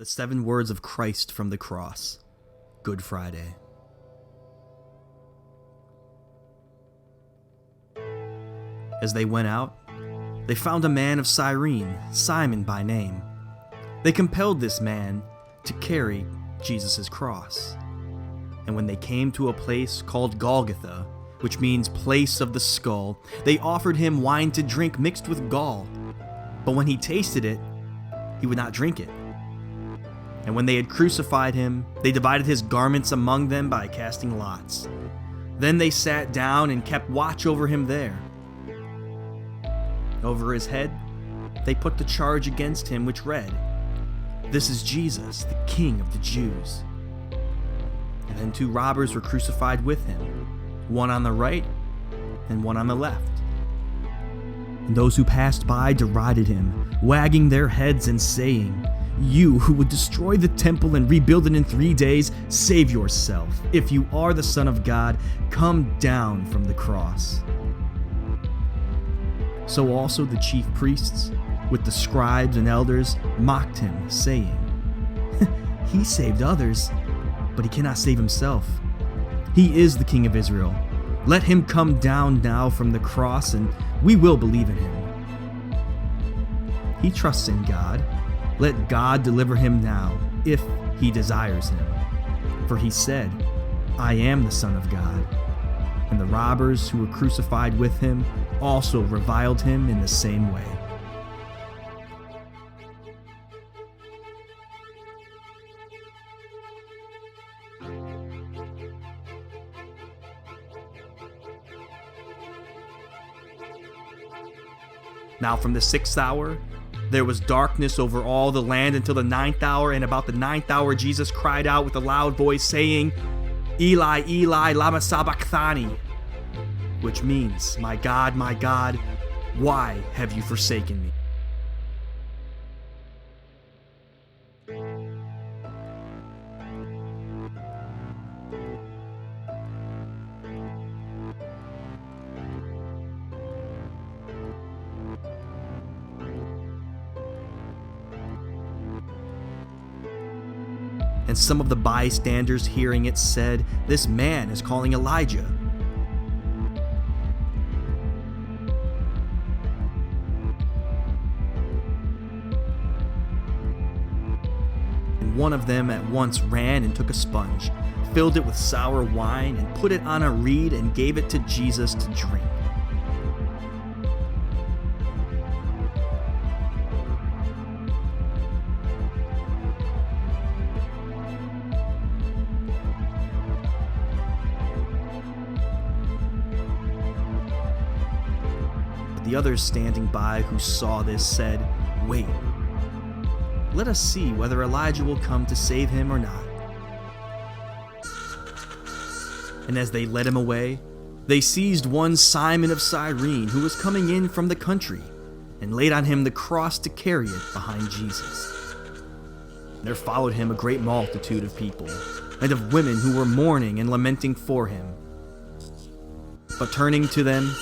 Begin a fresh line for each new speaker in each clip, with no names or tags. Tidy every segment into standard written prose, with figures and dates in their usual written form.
The 7 words of Christ from the cross. Good Friday. As they went out, they found a man of Cyrene, Simon by name. They compelled this man to carry Jesus' cross. And when they came to a place called Golgotha, which means place of the skull, they offered him wine to drink mixed with gall. But when he tasted it, he would not drink it. And when they had crucified him, they divided his garments among them by casting lots. Then they sat down and kept watch over him there. Over his head, they put the charge against him which read, "This is Jesus, the King of the Jews." And then 2 robbers were crucified with him, one on the right and one on the left. And those who passed by derided him, wagging their heads and saying, "You who would destroy the temple and rebuild it in 3 days, save yourself. If you are the Son of God, come down from the cross." So also the chief priests, with the scribes and elders, mocked him, saying, "He saved others, but he cannot save himself. He is the King of Israel. Let him come down now from the cross, and we will believe in him. He trusts in God. Let God deliver him now, if he desires him. For he said, 'I am the Son of God.'" And the robbers who were crucified with him also reviled him in the same way. Now from the 6th hour, there was darkness over all the land until the 9th hour, and about the 9th hour Jesus cried out with a loud voice, saying, "Eli, Eli, lama sabachthani," which means, my God, why have you forsaken me?" And some of the bystanders hearing it said, "This man is calling Elijah." And one of them at once ran and took a sponge, filled it with sour wine, and put it on a reed and gave it to Jesus to drink. The others standing by who saw this said, "Wait, let us see whether Elijah will come to save him or not." And as they led him away, they seized one Simon of Cyrene who was coming in from the country, and laid on him the cross to carry it behind Jesus. There followed him a great multitude of people, and of women who were mourning and lamenting for him. But turning to them,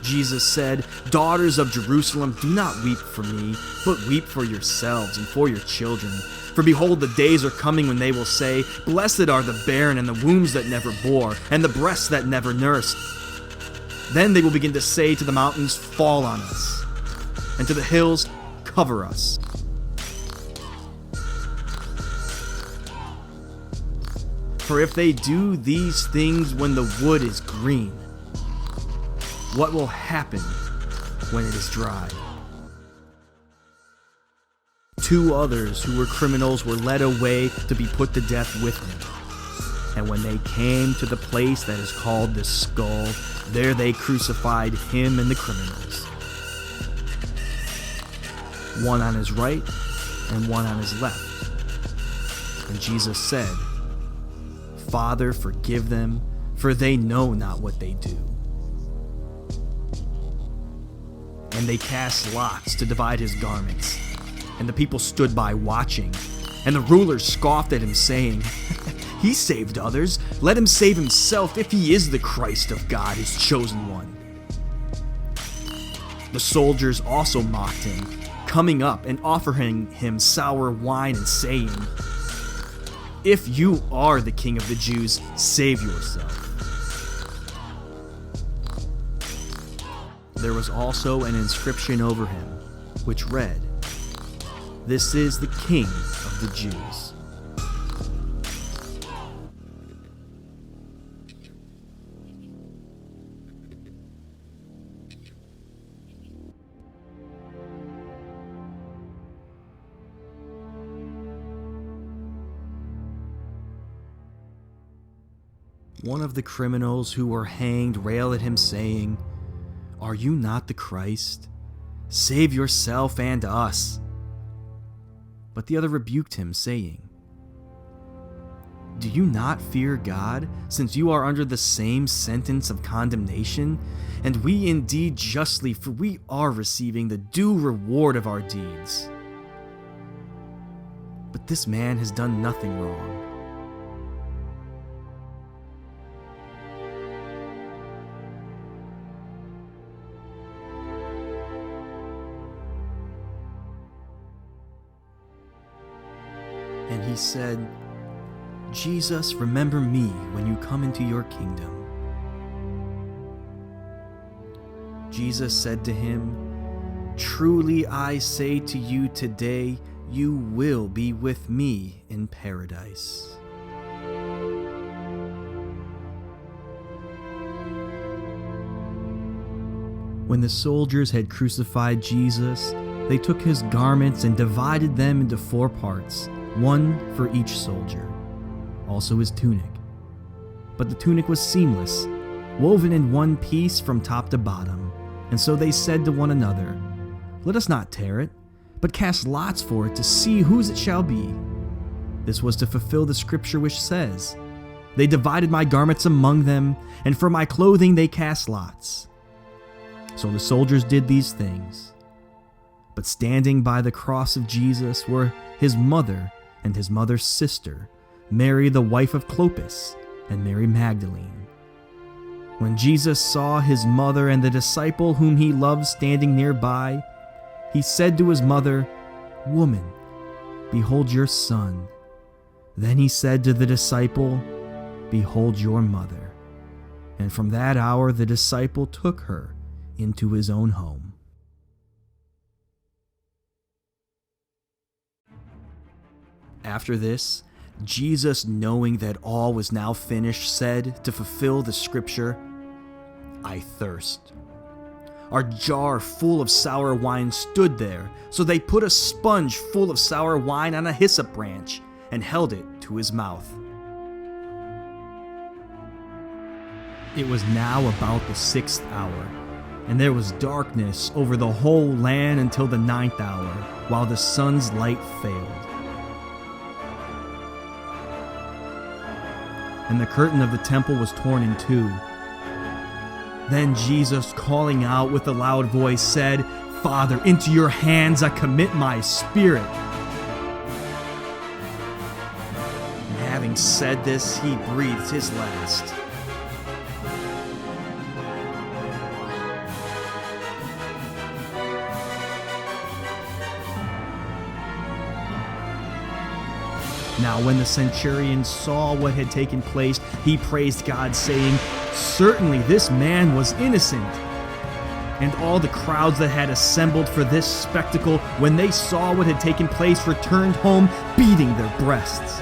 Jesus said, "Daughters of Jerusalem, do not weep for me, but weep for yourselves and for your children. For behold, the days are coming when they will say, 'Blessed are the barren and the wombs that never bore, and the breasts that never nursed.' Then they will begin to say to the mountains, 'Fall on us,' and to the hills, 'Cover us.' For if they do these things when the wood is green, what will happen when it is dry?" 2 others who were criminals were led away to be put to death with him. And when they came to the place that is called the Skull, there they crucified him and the criminals, one on his right and one on his left. And Jesus said, "Father, forgive them, for they know not what they do." And they cast lots to divide his garments. And the people stood by watching. And the rulers scoffed at him, saying, "He saved others. Let him save himself if he is the Christ of God, his chosen one." The soldiers also mocked him, coming up and offering him sour wine and saying, "If you are the King of the Jews, save yourself." There was also an inscription over him, which read, "This is the King of the Jews." One of the criminals who were hanged railed at him, saying, "Are you not the Christ? Save yourself and us." But the other rebuked him, saying, "Do you not fear God, since you are under the same sentence of condemnation? And we indeed justly, for we are receiving the due reward of our deeds. But this man has done nothing wrong." And he said, "Jesus, remember me when you come into your kingdom." Jesus said to him, "Truly I say to you today, you will be with me in paradise." When the soldiers had crucified Jesus, they took his garments and divided them into 4 parts, one for each soldier, also his tunic. But the tunic was seamless, woven in one piece from top to bottom. And so they said to one another, "Let us not tear it, but cast lots for it to see whose it shall be." This was to fulfill the scripture which says, "They divided my garments among them, and for my clothing they cast lots." So the soldiers did these things. But standing by the cross of Jesus were his mother and his mother's sister, Mary the wife of Clopas, and Mary Magdalene. When Jesus saw his mother and the disciple whom he loved standing nearby, he said to his mother, "Woman, behold your son." Then he said to the disciple, "Behold your mother." And from that hour the disciple took her into his own home. After this, Jesus, knowing that all was now finished, said, to fulfill the scripture, "I thirst." A jar full of sour wine stood there, so they put a sponge full of sour wine on a hyssop branch and held it to his mouth. It was now about the 6th hour, and there was darkness over the whole land until the 9th hour, while the sun's light failed. And the curtain of the temple was torn in 2. Then Jesus, calling out with a loud voice, said, "Father, into your hands I commit my spirit." And having said this, he breathed his last. Now when the centurion saw what had taken place, he praised God, saying, "Certainly this man was innocent." And all the crowds that had assembled for this spectacle, when they saw what had taken place, returned home beating their breasts.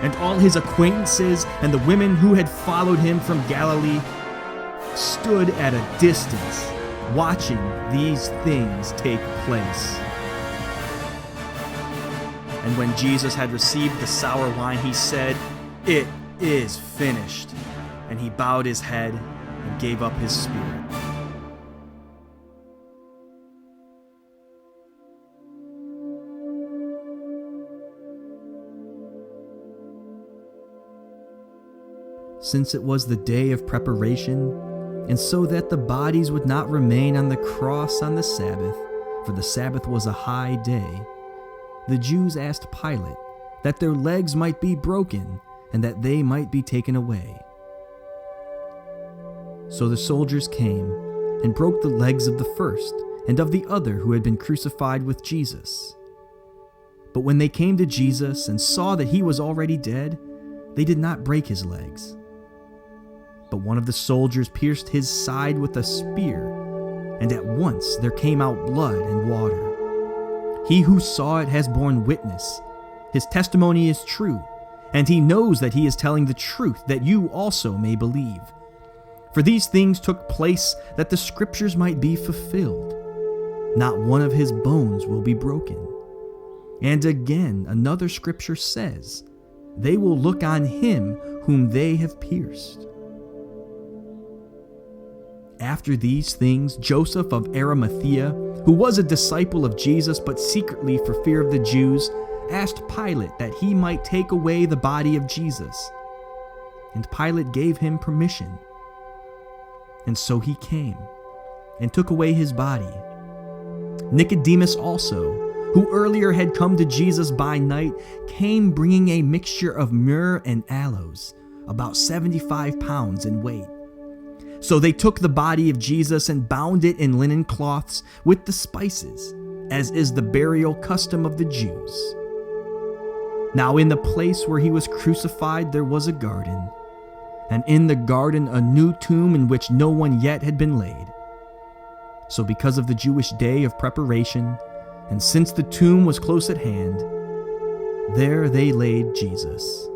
And all his acquaintances and the women who had followed him from Galilee stood at a distance, watching these things take place. And when Jesus had received the sour wine, he said, "It is finished." And he bowed his head and gave up his spirit. Since it was the day of preparation, and so that the bodies would not remain on the cross on the Sabbath, for the Sabbath was a high day, the Jews asked Pilate that their legs might be broken and that they might be taken away. So the soldiers came and broke the legs of the first and of the other who had been crucified with Jesus. But when they came to Jesus and saw that he was already dead, they did not break his legs. But one of the soldiers pierced his side with a spear, and at once there came out blood and water. He who saw it has borne witness. His testimony is true, and he knows that he is telling the truth, that you also may believe. For these things took place that the scriptures might be fulfilled. Not one of his bones will be broken. And again, another scripture says, they will look on him whom they have pierced. After these things, Joseph of Arimathea, who was a disciple of Jesus but secretly for fear of the Jews, asked Pilate that he might take away the body of Jesus. And Pilate gave him permission. And so he came and took away his body. Nicodemus also, who earlier had come to Jesus by night, came bringing a mixture of myrrh and aloes, about 75 pounds in weight. So they took the body of Jesus and bound it in linen cloths with the spices, as is the burial custom of the Jews. Now in the place where he was crucified there was a garden, and in the garden a new tomb in which no one yet had been laid. So because of the Jewish day of preparation, and since the tomb was close at hand, there they laid Jesus.